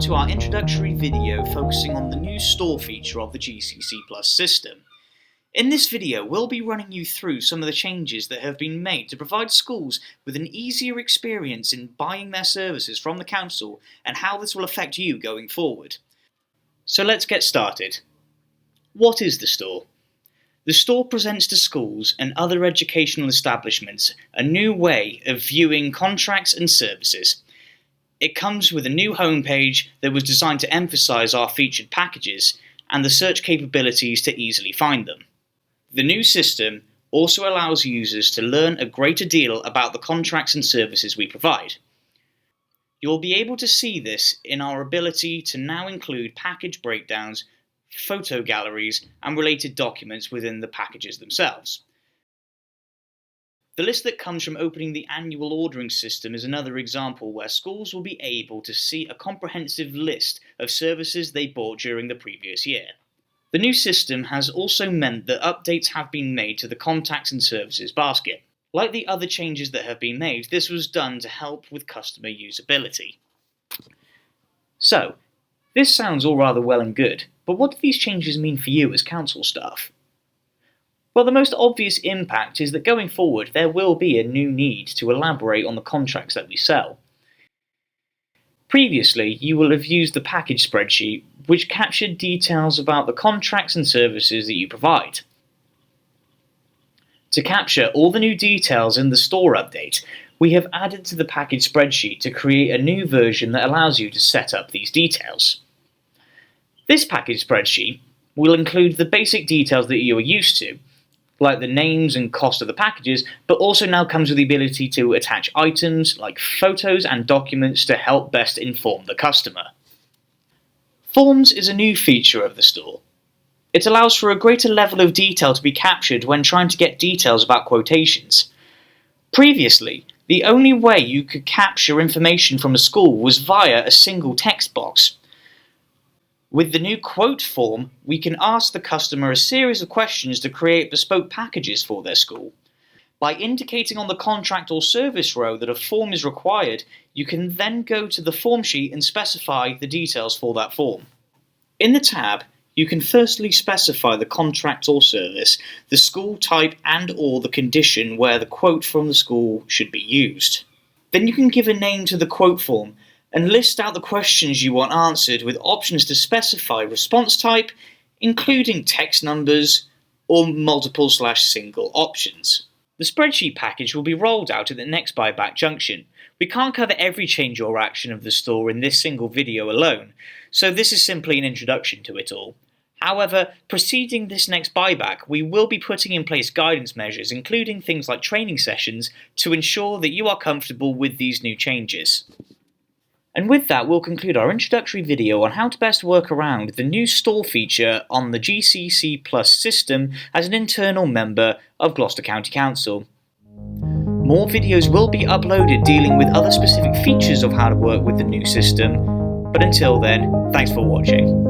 to our introductory video focusing on the new store feature of the GCCPlus system. In this video, we'll be running you through some of the changes that have been made to provide schools with an easier experience in buying their services from the council and how this will affect you going forward. So let's get started. What is the store? The store presents to schools and other educational establishments a new way of viewing contracts and services. It comes with a new homepage that was designed to emphasize our featured packages and the search capabilities to easily find them. The new system also allows users to learn a greater deal about the contracts and services we provide. You'll be able to see this in our ability to now include package breakdowns, photo galleries, and related documents within the packages themselves. The list that comes from opening the annual ordering system is another example where schools will be able to see a comprehensive list of services they bought during the previous year. The new system has also meant that updates have been made to the contacts and services basket. Like the other changes that have been made, this was done to help with customer usability. So, this sounds all rather well and good, but what do these changes mean for you as council staff? Well, the most obvious impact is that going forward there will be a new need to elaborate on the contracts that we sell. Previously, you will have used the package spreadsheet, which captured details about the contracts and services that you provide. To capture all the new details in the store update, we have added to the package spreadsheet to create a new version that allows you to set up these details. This package spreadsheet will include the basic details that you are used to, like the names and cost of the packages, but also now comes with the ability to attach items like photos and documents to help best inform the customer. Forms is a new feature of the store. It allows for a greater level of detail to be captured when trying to get details about quotations. Previously, the only way you could capture information from a school was via a single text box. With the new quote form, we can ask the customer a series of questions to create bespoke packages for their school. By indicating on the contract or service row that a form is required, you can then go to the form sheet and specify the details for that form. In the tab, you can firstly specify the contract or service, the school type and/or the condition where the quote from the school should be used. Then you can give a name to the quote form and list out the questions you want answered with options to specify response type, including text numbers or multiple/single options. The spreadsheet package will be rolled out at the next buyback junction. We can't cover every change or action of the store in this single video alone, so this is simply an introduction to it all. However, preceding this next buyback, we will be putting in place guidance measures, including things like training sessions, to ensure that you are comfortable with these new changes. And with that, we'll conclude our introductory video on how to best work around the new store feature on the GCCPlus system as an internal member of Gloucester County Council. More videos will be uploaded dealing with other specific features of how to work with the new system, but until then, thanks for watching.